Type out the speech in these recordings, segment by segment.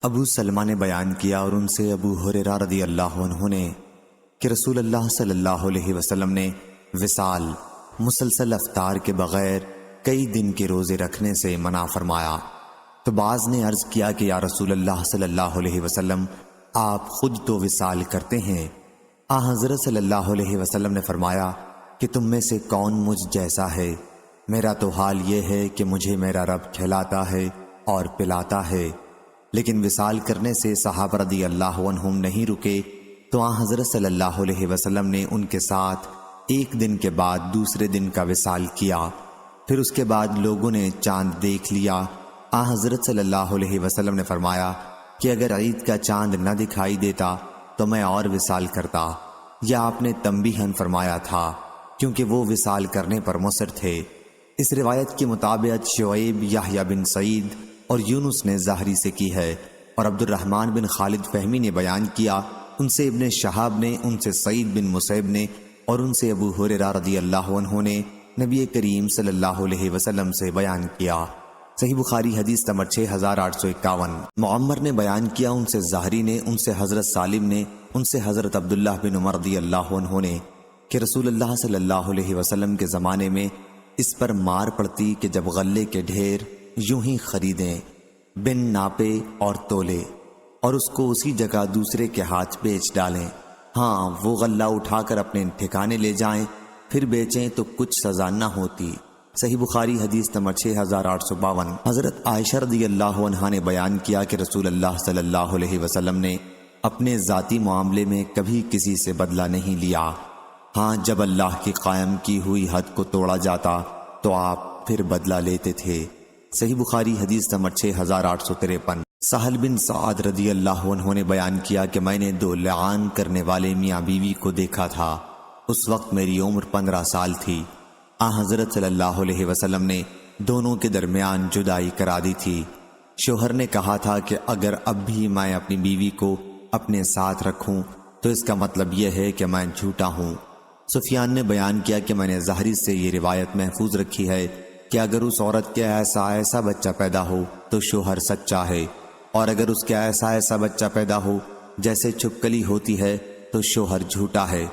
ابو سلمہ نے بیان کیا اور ان سے ابو ہریرہ رضی اللہ عنہ نے کہ رسول اللہ صلی اللہ علیہ وسلم نے وصال مسلسل افطار کے بغیر کئی دن کے روزے رکھنے سے منع فرمایا۔ تو بعض نے عرض کیا کہ یا رسول اللہ صلی اللہ علیہ وسلم آپ خود تو وصال کرتے ہیں۔ حضرت صلی اللہ علیہ وسلم نے فرمایا کہ تم میں سے کون مجھ جیسا ہے؟ میرا تو حال یہ ہے کہ مجھے میرا رب کھلاتا ہے اور پلاتا ہے۔ لیکن وصال کرنے سے صحابہ رضی اللہ عنہم نہیں رکے، تو حضرت صلی اللہ علیہ وسلم نے ان کے ساتھ ایک دن کے بعد دوسرے دن کا وصال کیا۔ پھر اس کے بعد لوگوں نے چاند دیکھ لیا۔ حضرت صلی اللہ علیہ وسلم نے فرمایا کہ اگر عید کا چاند نہ دکھائی دیتا تو میں اور وصال کرتا، یا آپ نے تنبیہاً فرمایا تھا کیونکہ وہ وصال کرنے پر مصر تھے۔ اس روایت کی مطابقت شعیب، یحییٰ بن سعید اور یونس نے ظاہری سے کی ہے، اور عبد الرحمن بن خالد فہمی نے بیان کیا، ان سے ابن شہاب نے، ان سے سعید بن مسیب نے، اور ان سے ابو ہریرہ رضی اللہ عنہ نے نبی کریم صلی اللہ علیہ وسلم سے بیان کیا۔ صحیح بخاری حدیث نمبر 6851۔ معمر نے بیان کیا، ان سے ظاہری نے، ان سے حضرت سالم نے، ان سے حضرت عبداللہ بن عمر رضی اللہ عنہ نے کہ رسول اللہ صلی اللہ علیہ وسلم کے زمانے میں اس پر مار پڑتی کہ جب غلے کے ڈھیر یوں ہی خریدیں بن ناپے اور تولے، اور اس کو اسی جگہ دوسرے کے ہاتھ بیچ ڈالیں، ہاں وہ غلہ اٹھا کر اپنے ٹھکانے لے جائیں پھر بیچیں تو کچھ سزا نہ ہوتی۔ صحیح بخاری حدیث نمبر 6852۔ حضرت عائشہ رضی اللہ عنہا نے بیان کیا کہ رسول اللہ صلی اللہ علیہ وسلم نے اپنے ذاتی معاملے میں کبھی کسی سے بدلہ نہیں لیا، ہاں جب اللہ کی قائم کی ہوئی حد کو توڑا جاتا تو آپ پھر بدلہ لیتے تھے۔ صحیح بخاری حدیث نمبر 6853۔ سہل بن سعد رضی اللہ عنہ نے بیان کیا کہ میں نے دو لعان کرنے والے میاں بیوی کو دیکھا تھا، اس وقت میری عمر 15 سال تھی۔ حضرت صلی اللہ علیہ وسلم نے دونوں کے درمیان جدائی کرا دی تھی۔ شوہر نے کہا تھا کہ اگر اب بھی میں اپنی بیوی کو اپنے ساتھ رکھوں تو اس کا مطلب یہ ہے کہ میں جھوٹا ہوں۔ سفیان نے بیان کیا کہ میں نے ظاہری سے یہ روایت محفوظ رکھی ہے کہ اگر اس عورت کے ایسا بچہ پیدا ہو تو شوہر سچا ہے، اور اگر اس کے ایسا بچہ پیدا ہو جیسے چھپکلی ہوتی ہے تو شوہر جھوٹا ہے۔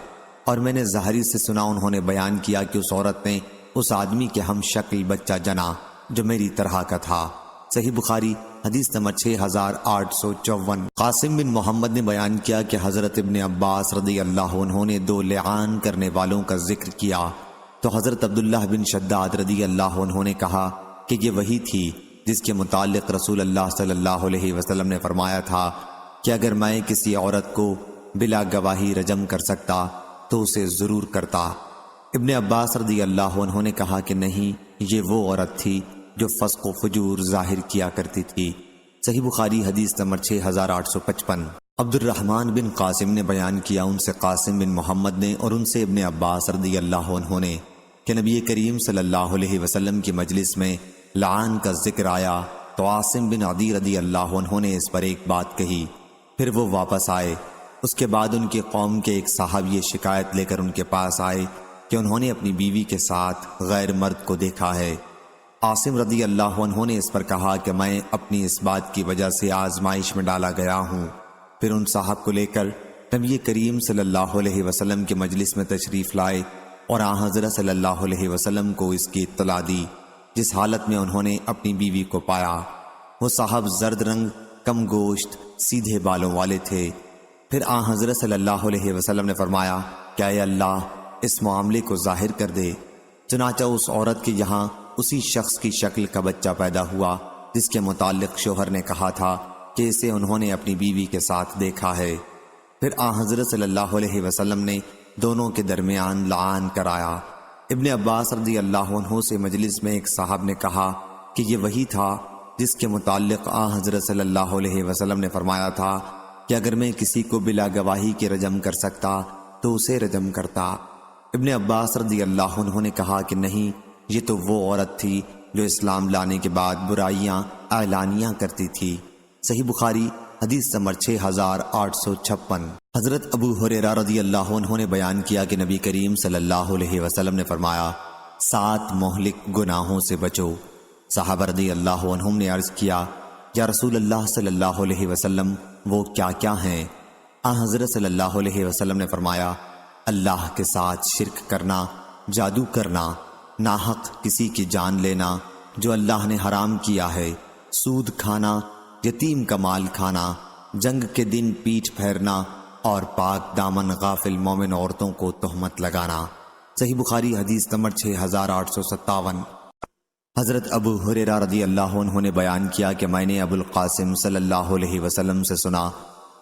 اور میں نے ظاہری سے سنا، انہوں نے بیان کیا کہ اس عورت نے اس آدمی کے ہم شکل بچہ جنا جو میری طرح کا تھا۔ صحیح بخاری حدیث نمبر 6854۔ قاسم بن محمد نے بیان کیا کہ حضرت ابن عباس رضی اللہ عنہ نے دو لعان کرنے والوں کا ذکر کیا، تو حضرت عبداللہ بن شداد رضی اللہ عنہ نے کہا کہ یہ وہی تھی جس کے متعلق رسول اللہ صلی اللہ علیہ وسلم نے فرمایا تھا کہ اگر میں کسی عورت کو بلا گواہی رجم کر سکتا تو اسے ضرور کرتا۔ ابن عباس رضی اللہ عنہ نے کہا کہ نہیں، یہ وہ عورت تھی جو فسق و فجور ظاہر کیا کرتی تھی۔ صحیح بخاری حدیث نمبر 6855۔ عبد الرحمن بن قاسم نے بیان کیا، ان سے قاسم بن محمد نے اور ان سے ابن عباس رضی اللہ عنہ نے کہ نبی کریم صلی اللہ علیہ وسلم کی مجلس میں لعان کا ذکر آیا تو عاصم بن عدی رضی اللہ عنہ نے اس پر ایک بات کہی، پھر وہ واپس آئے۔ اس کے بعد ان کی قوم کے ایک صاحب یہ شکایت لے کر ان کے پاس آئے کہ انہوں نے اپنی بیوی کے ساتھ غیر مرد کو دیکھا ہے۔ عاصم رضی اللہ عنہ نے اس پر کہا کہ میں اپنی اس بات کی وجہ سے آزمائش میں ڈالا گیا ہوں۔ پھر ان صاحب کو لے کر نبی کریم صلی اللہ علیہ وسلم کے مجلس میں تشریف لائے اور حضرت صلی اللہ علیہ وسلم کو اس کی اطلاع دی، جس حالت میں انہوں نے اپنی بیوی کو پایا۔ وہ صاحب زرد رنگ، کم گوشت، سیدھے بالوں والے تھے۔ پھر حضرت صلی اللہ علیہ وسلم نے فرمایا کہ اے اللہ اس معاملے کو ظاہر کر دے۔ چنانچہ اس عورت کے یہاں اسی شخص کی شکل کا بچہ پیدا ہوا جس کے متعلق شوہر نے کہا تھا کہ اسے انہوں نے اپنی بیوی کے ساتھ دیکھا ہے۔ پھر حضرت صلی اللہ علیہ وسلم نے دونوں کے درمیان لعان کرایا۔ ابن عباس رضی اللہ عنہ سے مجلس میں ایک صاحب نے کہا کہ یہ وہی تھا جس کے متعلق حضرت صلی اللہ علیہ وسلم نے فرمایا تھا کہ اگر میں کسی کو بلا گواہی کے رجم کر سکتا تو اسے رجم کرتا۔ ابن عباس رضی اللہ عنہ نے کہا کہ نہیں، یہ تو وہ عورت تھی جو اسلام لانے کے بعد برائیاں اعلانیہ کرتی تھی۔ صحیح بخاری حدیث نمبر 6856۔ حضرت ابو ہریرہ رضی اللہ عنہ نے بیان کیا کہ نبی کریم صلی اللہ علیہ وسلم نے فرمایا 7 مہلک گناہوں سے بچو۔ صحابہ رضی اللہ عنہم نے عرض کیا یا رسول اللہ صلی اللہ علیہ وسلم وہ کیا کیا ہیں؟ حضرت صلی اللہ علیہ وسلم نے فرمایا اللہ کے ساتھ شرک کرنا، جادو کرنا، ناحق کسی کی جان لینا جو اللہ نے حرام کیا ہے، سود کھانا، یتیم کا مال کھانا، جنگ کے دن پیٹھ پھیرنا اور پاک دامن غافل مومن عورتوں کو تہمت لگانا۔ صحیح بخاری حدیث نمبر 6857۔ حضرت ابو ہریرہ رضی اللہ عنہ نے بیان کیا کہ میں نے ابو القاسم صلی اللہ علیہ وسلم سے سنا،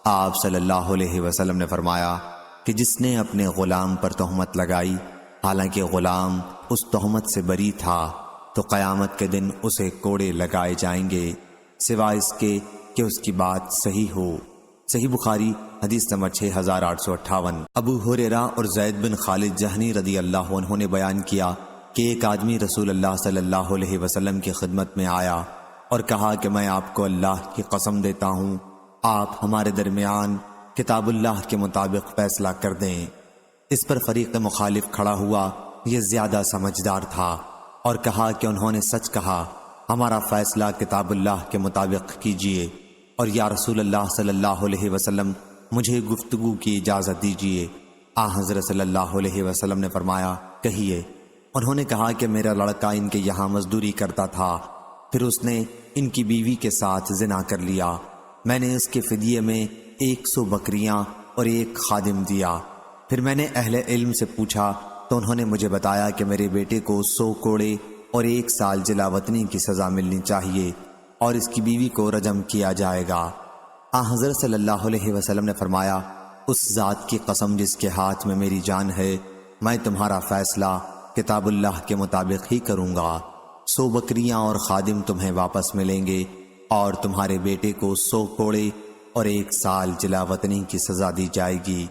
آپ صلی اللہ علیہ وسلم نے فرمایا کہ جس نے اپنے غلام پر تہمت لگائی حالانکہ غلام اس تہمت سے بری تھا تو قیامت کے دن اسے کوڑے لگائے جائیں گے سوائے اس کے کہ اس کی بات صحیح ہو۔ صحیح بخاری حدیث نمبر 6858۔ ابو ہریرہ اور زید بن خالد جہنی رضی اللہ عنہ نے بیان کیا کہ ایک آدمی رسول اللہ صلی اللہ علیہ وسلم کی خدمت میں آیا اور کہا کہ میں آپ کو اللہ کی قسم دیتا ہوں آپ ہمارے درمیان کتاب اللہ کے مطابق فیصلہ کر دیں۔ اس پر فریق مخالف کھڑا ہوا، یہ زیادہ سمجھدار تھا اور کہا کہ انہوں نے سچ کہا، ہمارا فیصلہ کتاب اللہ کے مطابق کیجیے، اور یا رسول اللہ صلی اللہ علیہ وسلم مجھے گفتگو کی اجازت دیجیے۔ حضرت صلی اللہ علیہ وسلم نے فرمایا کہیے۔ انہوں نے کہا کہ میرا لڑکا ان کے یہاں مزدوری کرتا تھا، پھر اس نے ان کی بیوی کے ساتھ زنا کر لیا، میں نے اس کے فدیے میں 100 بکریاں اور 1 خادم دیا۔ پھر میں نے اہل علم سے پوچھا تو انہوں نے مجھے بتایا کہ میرے بیٹے کو 100 کوڑے اور 1 سال جلا وطنی کی سزا ملنی چاہیے اور اس کی بیوی کو رجم کیا جائے گا۔ حضرت صلی اللہ علیہ وسلم نے فرمایا اس ذات کی قسم جس کے ہاتھ میں میری جان ہے، میں تمہارا فیصلہ کتاب اللہ کے مطابق ہی کروں گا۔ 100 بکریاں اور خادم تمہیں واپس ملیں گے اور تمہارے بیٹے کو 100 کوڑے اور 1 سال جلا وطنی کی سزا دی جائے گی۔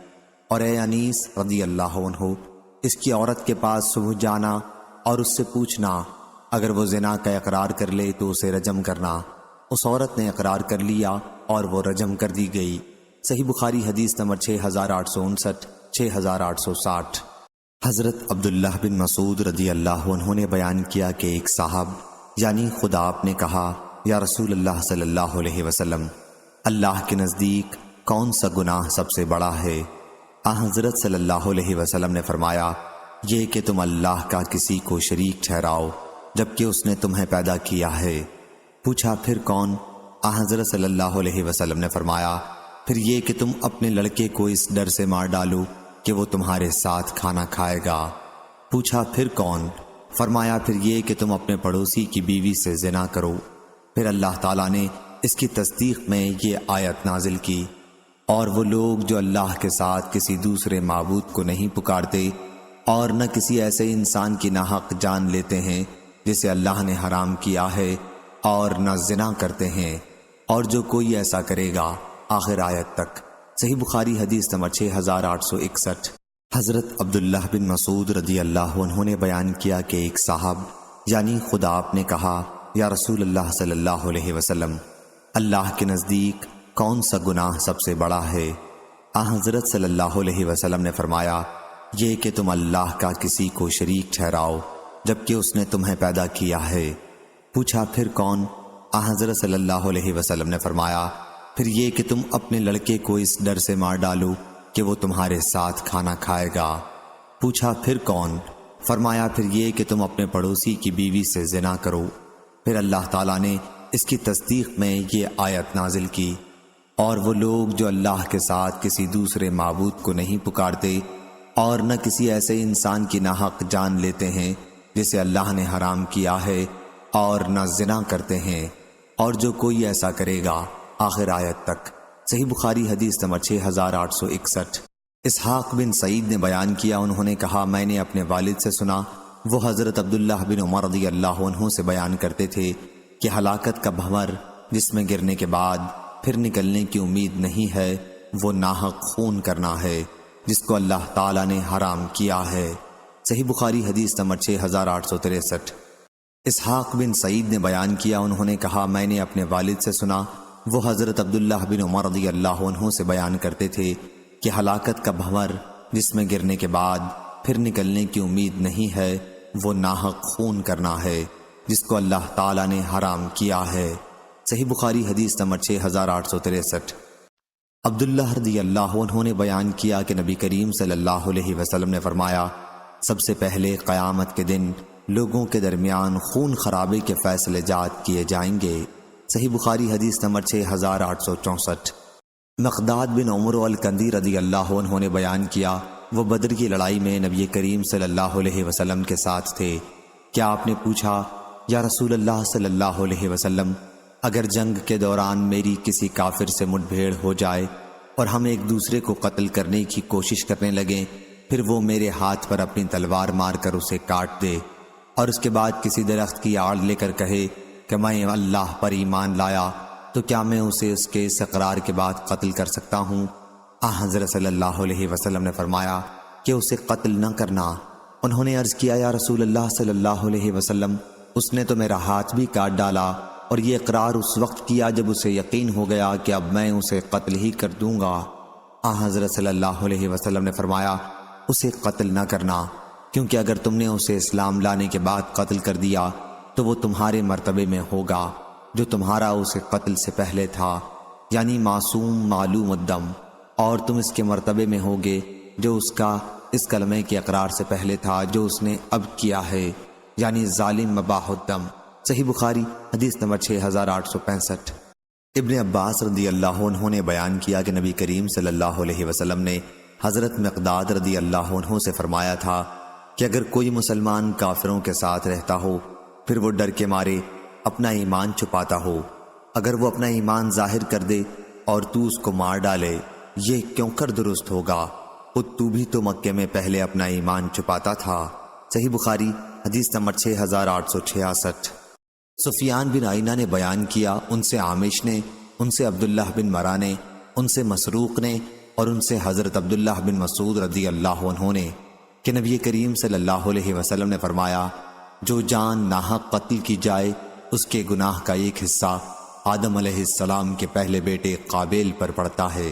اور اے انیس رضی اللہ عنہ، اس کی عورت کے پاس صبح جانا اور اس سے پوچھنا، اگر وہ زنا کا اقرار کر لے تو اسے رجم کرنا۔ اس عورت نے اقرار کر لیا اور وہ رجم کر دی گئی۔ صحیح بخاری حدیث نمبر 6859، 6860۔ حضرت عبداللہ بن مسعود رضی اللہ عنہ نے بیان کیا کہ ایک صاحب یعنی خدا آپ نے کہا یا رسول اللہ صلی اللہ علیہ وسلم، اللہ کے نزدیک کون سا گناہ سب سے بڑا ہے؟ حضرت صلی اللہ علیہ وسلم نے فرمایا یہ کہ تم اللہ کا کسی کو شریک ٹھہراؤ جبکہ اس نے تمہیں پیدا کیا ہے۔ پوچھا پھر کون؟ حضرت صلی اللہ علیہ وسلم نے فرمایا پھر یہ کہ تم اپنے لڑکے کو اس ڈر سے مار ڈالو کہ وہ تمہارے ساتھ کھانا کھائے گا۔ پوچھا پھر کون؟ فرمایا پھر یہ کہ تم اپنے پڑوسی کی بیوی سے زنا کرو۔ پھر اللہ تعالیٰ نے اس کی تصدیق میں یہ آیت نازل کی، اور وہ لوگ جو اللہ کے ساتھ کسی دوسرے معبود کو نہیں پکارتے اور نہ کسی ایسے انسان کی ناحق جان لیتے ہیں جسے اللہ نے حرام کیا ہے اور نہ زنا کرتے ہیں، اور جو کوئی ایسا کرے گا آخر آیت تک۔ صحیح بخاری حدیث نمبر 6861۔ حضرت عبداللہ بن مسعود رضی اللہ عنہ نے بیان کیا کہ ایک صاحب یعنی خدا آپ نے کہا یا رسول اللہ صلی اللہ علیہ وسلم، اللہ کے نزدیک کون سا گناہ سب سے بڑا ہے؟ حضرت صلی اللہ علیہ وسلم نے فرمایا یہ کہ تم اللہ کا کسی کو شریک ٹھہراؤ جبکہ اس نے تمہیں پیدا کیا ہے۔ پوچھا پھر کون؟ حضرت صلی اللہ علیہ وسلم نے فرمایا پھر یہ کہ تم اپنے لڑکے کو اس ڈر سے مار ڈالو کہ وہ تمہارے ساتھ کھانا کھائے گا۔ پوچھا پھر کون؟ فرمایا پھر یہ کہ تم اپنے پڑوسی کی بیوی سے زنا کرو۔ پھر اللہ تعالیٰ نے اس کی تصدیق میں یہ آیت نازل کی، اور وہ لوگ جو اللہ کے ساتھ کسی دوسرے معبود کو نہیں پکارتے اور نہ کسی ایسے انسان کی ناحق جان لیتے ہیں جسے اللہ نے حرام کیا ہے اور نہ زنا کرتے ہیں، اور جو کوئی ایسا کرے گا آخر آیت تک۔ صحیح بخاری حدیث نمبر 6861۔ اسحاق بن سعید نے بیان کیا، انہوں نے کہا میں نے اپنے والد سے سنا، وہ حضرت عبداللہ بن عمر رضی اللہ عنہ سے بیان کرتے تھے کہ ہلاکت کا بھنور جس میں گرنے کے بعد پھر نکلنے کی امید نہیں ہے وہ ناحق خون کرنا ہے جس کو اللہ تعالیٰ نے حرام کیا ہے۔ صحیح بخاری حدیث نمبر 6863۔ اسحاق بن سعید نے بیان کیا، انہوں نے کہا میں نے اپنے والد سے سنا، وہ حضرت عبداللہ بن عمر رضی اللہ عنہ سے بیان کرتے تھے کہ ہلاکت کا بھنور جس میں گرنے کے بعد پھر نکلنے کی امید نہیں ہے وہ ناحق خون کرنا ہے جس کو اللہ تعالیٰ نے حرام کیا ہے۔ صحیح بخاری حدیث نمبر 6863۔ عبداللہ رضی اللہ عنہ نے بیان کیا کہ نبی کریم صلی اللہ علیہ وسلم نے فرمایا، سب سے پہلے قیامت کے دن لوگوں کے درمیان خون خرابے کے فیصلے جات کیے جائیں گے۔ صحیح بخاری حدیث نمبر 6864۔ مقداد بن عمر الکندی رضی اللہ عنہ نے بیان کیا، وہ بدر کی لڑائی میں نبی کریم صلی اللہ علیہ وسلم کے ساتھ تھے۔ کیا آپ نے پوچھا، یا رسول اللہ صلی اللہ علیہ وسلم، اگر جنگ کے دوران میری کسی کافر سے مٹ بھیڑ ہو جائے اور ہم ایک دوسرے کو قتل کرنے کی کوشش کرنے لگیں، پھر وہ میرے ہاتھ پر اپنی تلوار مار کر اسے کاٹ دے اور اس کے بعد کسی درخت کی آڑ لے کر کہے کہ میں اللہ پر ایمان لایا، تو کیا میں اسے اس کے اس اقرار کے بعد قتل کر سکتا ہوں؟ حضرت صلی اللہ علیہ وسلم نے فرمایا کہ اسے قتل نہ کرنا۔ انہوں نے عرض کیا، یا رسول اللہ صلی اللہ علیہ وسلم، اس نے تو میرا ہاتھ بھی کاٹ ڈالا اور یہ اقرار اس وقت کیا جب اسے یقین ہو گیا کہ اب میں اسے قتل ہی کر دوں گا۔ حضرت صلی اللہ علیہ وسلم نے فرمایا، اسے قتل نہ کرنا، کیونکہ اگر تم نے اسے اسلام لانے کے بعد قتل کر دیا تو وہ تمہارے مرتبے میں ہوگا جو تمہارا اسے قتل سے پہلے تھا، یعنی معصوم معلوم الدم، اور تم اس کے مرتبے میں ہوگے جو اس کا اس کلمے کے اقرار سے پہلے تھا جو اس نے اب کیا ہے، یعنی ظالم مباح الدم۔ صحیح بخاری حدیث نمبر 6865۔ ابن عباس رضی اللہ عنہ نے بیان کیا کہ نبی کریم صلی اللہ علیہ وسلم نے حضرت مقداد رضی اللہ عنہ سے فرمایا تھا کہ اگر کوئی مسلمان کافروں کے ساتھ رہتا ہو پھر وہ ڈر کے مارے اپنا ایمان چھپاتا ہو، اگر وہ اپنا ایمان ظاہر کر دے اور تو اس کو مار ڈالے، یہ کیوں کر درست ہوگا؟ خود تو بھی تو مکے میں پہلے اپنا ایمان چھپاتا تھا۔ صحیح بخاری حدیث نمبر 6866۔ سفیان بن عینہ نے بیان کیا، ان سے عامش نے، ان سے عبداللہ بن مرہ نے، ان سے مسروق نے اور ان سے حضرت عبداللہ بن مسعود رضی اللہ عنہ نے کہ نبی کریم صلی اللہ علیہ وسلم نے فرمایا، جو جان ناحق قتل کی جائے اس کے گناہ کا ایک حصہ آدم علیہ السلام کے پہلے بیٹے قابیل پر پڑتا ہے۔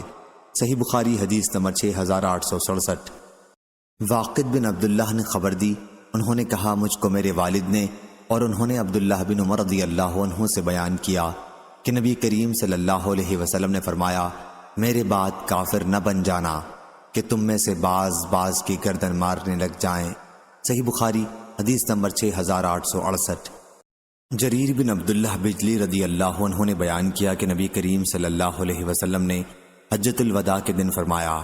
صحیح بخاری حدیث نمبر 6867۔ واقد بن عبداللہ نے خبر دی، انہوں نے کہا مجھ کو میرے والد نے، اور انہوں نے عبداللہ بن عمر رضی اللہ عنہ سے بیان کیا کہ نبی کریم صلی اللہ علیہ وسلم نے فرمایا، میرے بعد کافر نہ بن جانا کہ تم میں سے بعض کی گردن مارنے لگ جائیں۔ صحیح بخاری حدیث نمبر 6868۔ جریر بن عبداللہ بجلی رضی اللہ عنہ نے بیان کیا کہ نبی کریم صلی اللہ علیہ وسلم نے حجۃ الوداع کے دن فرمایا،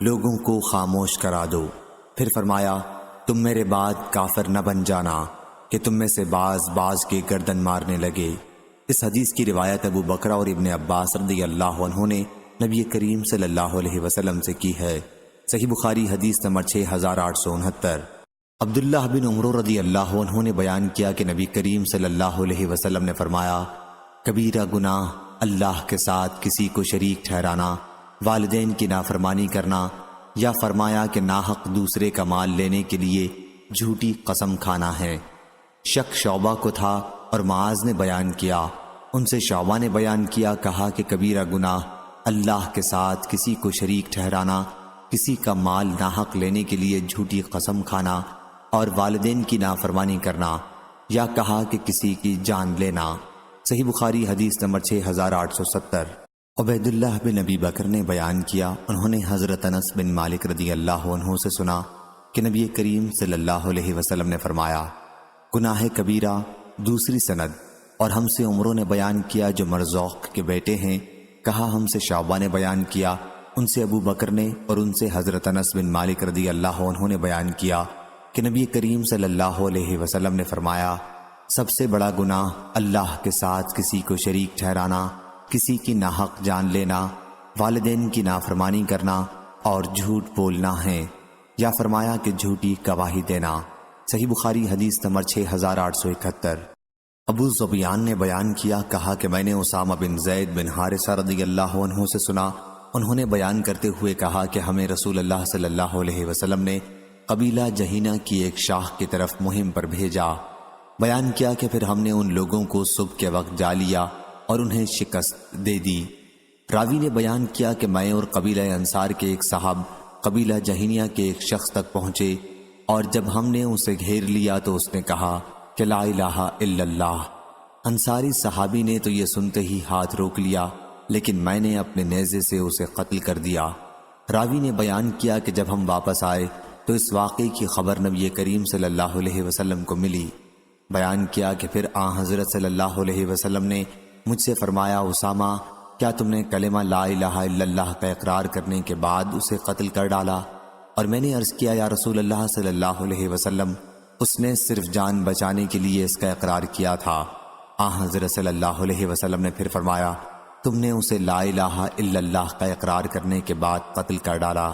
لوگوں کو خاموش کرا دو، پھر فرمایا، تم میرے بعد کافر نہ بن جانا کہ تم میں سے بعض کی گردن مارنے لگے۔ اس حدیث کی روایت ابو بکرہ اور ابن عباس رضی اللہ عنہ نے نبی کریم صلی اللہ علیہ وسلم سے کی ہے۔ صحیح بخاری حدیث نمبر 6869۔ عبداللہ بن عمر رضی اللہ عنہ نے بیان کیا کہ نبی کریم صلی اللہ علیہ وسلم نے فرمایا، کبیرہ گناہ اللہ کے ساتھ کسی کو شریک ٹھہرانا، والدین کی نافرمانی کرنا، یا فرمایا کہ ناحق دوسرے کا مال لینے کے لیے جھوٹی قسم کھانا ہے۔ شک شعبہ کو تھا اور معاذ نے بیان کیا، ان سے شعبہ نے بیان کیا، کہا کہ کبیرہ گناہ اللہ کے ساتھ کسی کو شریک ٹھہرانا، کسی کا مال ناحق لینے کے لیے جھوٹی قسم کھانا اور والدین کی نافرمانی کرنا، یا کہا کہ کسی کی جان لینا۔ صحیح بخاری حدیث نمبر 6870۔ عبید اللہ بن ابی بکر نے بیان کیا، انہوں نے حضرت انس بن مالک رضی اللہ عنہ سے سنا کہ نبی کریم صلی اللہ علیہ وسلم نے فرمایا، گناہ کبیرہ۔ دوسری سند، اور ہم سے عمروں نے بیان کیا جو مرزوق کے بیٹے ہیں، کہا ہم سے شعبہ نے بیان کیا، ان سے ابو بکر نے، اور ان سے حضرت انس بن مالک رضی اللہ عنہ نے بیان کیا کہ نبی کریم صلی اللہ علیہ وسلم نے فرمایا، سب سے بڑا گناہ اللہ کے ساتھ کسی کو شریک ٹھہرانا، کسی کی ناحق جان لینا، والدین کی نافرمانی کرنا اور جھوٹ بولنا ہے، یا فرمایا کہ جھوٹی گواہی دینا۔ صحیح بخاری حدیث نمبر 6871۔ ابو ظبیان نے بیان کیا، کہا کہ میں نے اسامہ بن زید بن حارثہ رضی اللہ عنہ سے سنا، انہوں نے بیان کرتے ہوئے کہا کہ ہمیں رسول اللہ صلی اللہ علیہ وسلم نے قبیلہ جہینہ کی ایک شاخ کی طرف مہم پر بھیجا۔ بیان کیا کہ پھر ہم نے ان لوگوں کو صبح کے وقت جا لیا اور انہیں شکست دے دی۔ راوی نے بیان کیا کہ میں اور قبیلہ انصار کے ایک صاحب قبیلہ جہینیہ کے ایک شخص تک پہنچے، اور جب ہم نے اسے گھیر لیا تو اس نے کہا کہ لا الہ الا اللہ، انصاری صحابی نے تو یہ سنتے ہی ہاتھ روک لیا، لیکن میں نے اپنے نیزے سے اسے قتل کر دیا۔ راوی نے بیان کیا کہ جب ہم واپس آئے تو اس واقعے کی خبر نبی کریم صلی اللہ علیہ وسلم کو ملی۔ بیان کیا کہ پھر حضرت صلی اللہ علیہ وسلم نے مجھ سے فرمایا، اسامہ، کیا تم نے کلمہ لا الہ الا اللہ کا اقرار کرنے کے بعد اسے قتل کر ڈالا؟ اور میں نے عرض کیا، یا رسول اللہ صلی اللہ علیہ وسلم، اس نے صرف جان بچانے کے لیے اس کا اقرار کیا تھا۔ حضرت صلی اللہ علیہ وسلم نے پھر فرمایا، تم نے اسے لا الہ الا اللہ کا اقرار کرنے کے بعد قتل کر ڈالا۔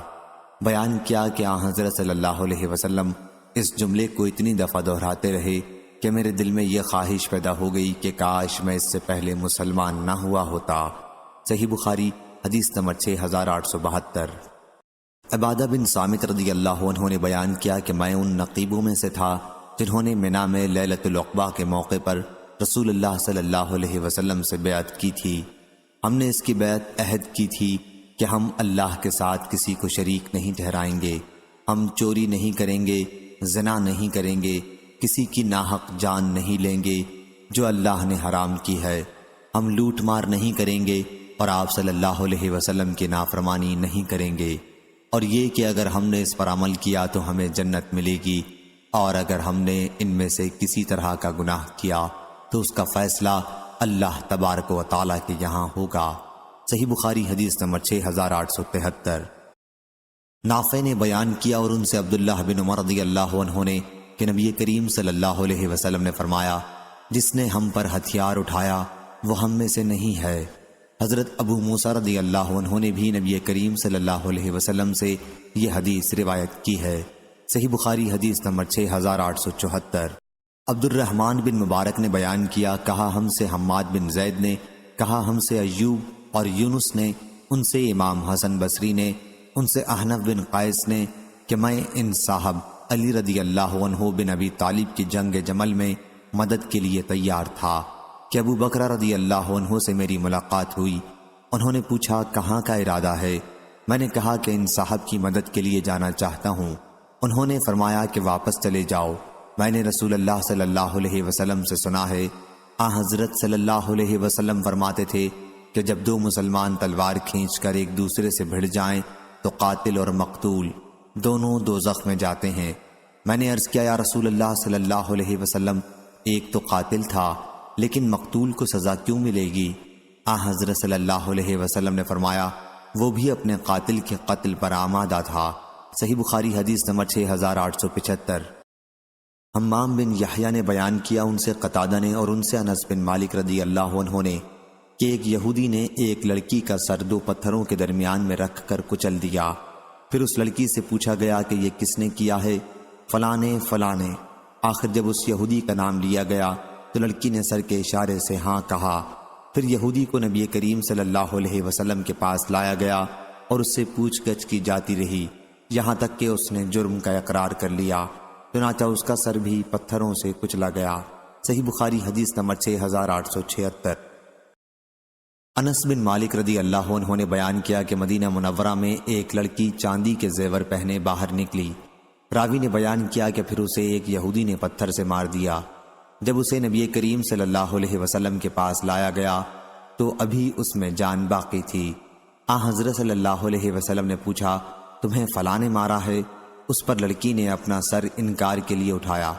بیان کیا کہ حضرت صلی اللہ علیہ وسلم اس جملے کو اتنی دفعہ دہراتے رہے کہ میرے دل میں یہ خواہش پیدا ہو گئی کہ کاش میں اس سے پہلے مسلمان نہ ہوا ہوتا۔ صحیح بخاری حدیث نمبر 6872۔ عبادہ بن صامت رضی اللہ عنہ نے بیان کیا کہ میں ان نقیبوں میں سے تھا جنہوں نے منا میں لیلۃ العقبہ کے موقع پر رسول اللہ صلی اللہ علیہ وسلم سے بیعت کی تھی۔ ہم نے اس کی بیعت عہد کی تھی کہ ہم اللہ کے ساتھ کسی کو شریک نہیں ٹھہرائیں گے، ہم چوری نہیں کریں گے، زنا نہیں کریں گے، کسی کی ناحق جان نہیں لیں گے جو اللہ نے حرام کی ہے، ہم لوٹ مار نہیں کریں گے اور آپ صلی اللہ علیہ وسلم کی نافرمانی نہیں کریں گے، اور یہ کہ اگر ہم نے اس پر عمل کیا تو ہمیں جنت ملے گی، اور اگر ہم نے ان میں سے کسی طرح کا گناہ کیا تو اس کا فیصلہ اللہ تبارک و تعالیٰ کے یہاں ہوگا۔ صحیح بخاری حدیث نمبر 6873۔ نافع نے بیان کیا اور ان سے عبداللہ بن عمر رضی اللہ عنہ نے کہ نبی کریم صلی اللہ علیہ وسلم نے فرمایا، جس نے ہم پر ہتھیار اٹھایا وہ ہم میں سے نہیں ہے۔ حضرت ابو موسیٰ رضی اللہ عنہ نے بھی نبی کریم صلی اللہ علیہ وسلم سے یہ حدیث روایت کی ہے۔ صحیح بخاری حدیث نمبر 6874۔ عبد الرحمن بن مبارک نے بیان کیا، کہا ہم سے حماد بن زید نے، کہا ہم سے ایوب اور یونس نے، ان سے امام حسن بصری نے، ان سے احنف بن قیس نے کہ میں ان صاحب علی رضی اللہ عنہ بن ابی طالب کی جنگ جمل میں مدد کے لیے تیار تھا کہ ابو بکر رضی اللہ عنہ سے میری ملاقات ہوئی۔ انہوں نے پوچھا کہاں کا ارادہ ہے؟ میں نے کہا کہ ان صاحب کی مدد کے لیے جانا چاہتا ہوں۔ انہوں نے فرمایا کہ واپس چلے جاؤ، میں نے رسول اللہ صلی اللہ علیہ وسلم سے سنا ہے، حضرت صلی اللہ علیہ وسلم فرماتے تھے کہ جب دو مسلمان تلوار کھینچ کر ایک دوسرے سے بھڑ جائیں تو قاتل اور مقتول دونوں دوزخ میں جاتے ہیں۔ میں نے عرض کیا، یا رسول اللہ صلی اللہ علیہ وسلم، ایک تو قاتل تھا لیکن مقتول کو سزا کیوں ملے گی؟ حضرت صلی اللہ علیہ وسلم نے فرمایا، وہ بھی اپنے قاتل کے قتل پر آمادہ تھا۔ صحیح بخاری حدیث نمبر 6875۔ حمام بن یحییٰ نے بیان کیا، ان سے قتادہ نے اور ان سے انس بن مالک رضی اللہ عنہ نے کہ ایک یہودی نے ایک لڑکی کا سر دو پتھروں کے درمیان میں رکھ کر کچل دیا۔ پھر اس لڑکی سے پوچھا گیا کہ یہ کس نے کیا ہے؟ فلاں نے فلاں نے۔ آخر جب اس یہودی کا نام لیا گیا تو لڑکی نے سر کے اشارے سے ہاں کہا۔ پھر یہودی کو نبی کریم صلی اللہ علیہ وسلم کے پاس لایا گیا اور اس سے پوچھ گچھ کی جاتی رہی، یہاں تک کہ اس نے جرم کا اقرار کر لیا، چنانچہ اس کا سر بھی پتھروں سے کچلا گیا۔ صحیح بخاری حدیث نمبر 6876۔ انس بن مالک رضی اللہ عنہ نے بیان کیا کہ مدینہ منورہ میں ایک لڑکی چاندی کے زیور پہنے باہر نکلی۔ راوی نے بیان کیا کہ پھر اسے ایک یہودی نے پتھر سے مار دیا۔ جب اسے نبی کریم صلی اللہ علیہ وسلم کے پاس لایا گیا تو ابھی اس میں جان باقی تھی۔ حضرت صلی اللہ علیہ وسلم نے پوچھا، تمہیں فلاں نے مارا ہے؟ اس پر لڑکی نے اپنا سر انکار کے لیے اٹھایا۔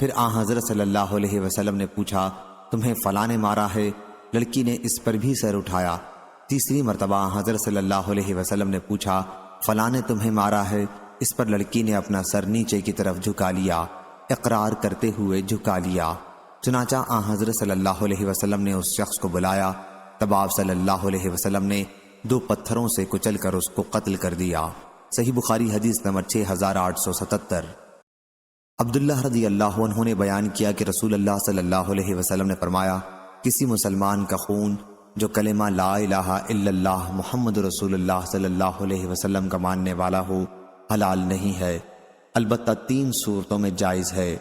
پھر حضرت صلی اللہ علیہ وسلم نے پوچھا، تمہیں فلاں نے مارا ہے؟ لڑکی نے اس پر بھی سر اٹھایا۔ تیسری مرتبہ حضرت صلی اللہ علیہ وسلم نے پوچھا، فلاں نے تمہیں مارا ہے؟ اس پر لڑکی نے اپنا سر نیچے کی طرف جھکا لیا، اقرار کرتے ہوئے جھکا لیا۔ چنانچہ حضرت صلی اللہ علیہ وسلم نے اس شخص کو بلایا، تب آپ صلی اللہ علیہ وسلم نے دو پتھروں سے کچل کر اس کو قتل کر دیا۔ صحیح بخاری حدیث نمبر 6877۔ عبداللہ رضی اللہ عنہ نے بیان کیا کہ رسول اللہ صلی اللہ علیہ وسلم نے فرمایا، کسی مسلمان کا خون جو کلمہ لا الہ الا اللہ محمد رسول اللہ صلی اللہ علیہ وسلم کا ماننے والا ہو حلال نہیں ہے، البتہ 3 صورتوں میں جائز ہے: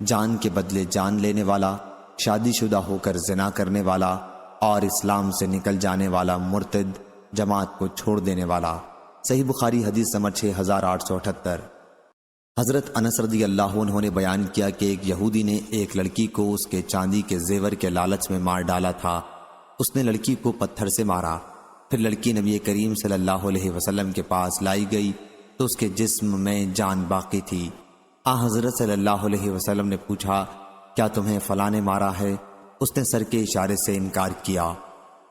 جان کے بدلے جان لینے والا، شادی شدہ ہو کر زنا کرنے والا، اور اسلام سے نکل جانے والا مرتد، جماعت کو چھوڑ دینے والا۔ صحیح بخاری حدیث نمبر 6878۔ حضرت انس رضی اللہ عنہ نے بیان کیا کہ ایک یہودی نے ایک لڑکی کو اس کے چاندی کے زیور کے لالچ میں مار ڈالا تھا۔ اس نے لڑکی کو پتھر سے مارا، پھر لڑکی نبی کریم صلی اللہ علیہ وسلم کے پاس لائی گئی تو اس کے جسم میں جان باقی تھی۔ حضرت صلی اللہ علیہ وسلم نے پوچھا، کیا تمہیں فلاں نے مارا ہے؟ اس نے سر کے اشارے سے انکار کیا۔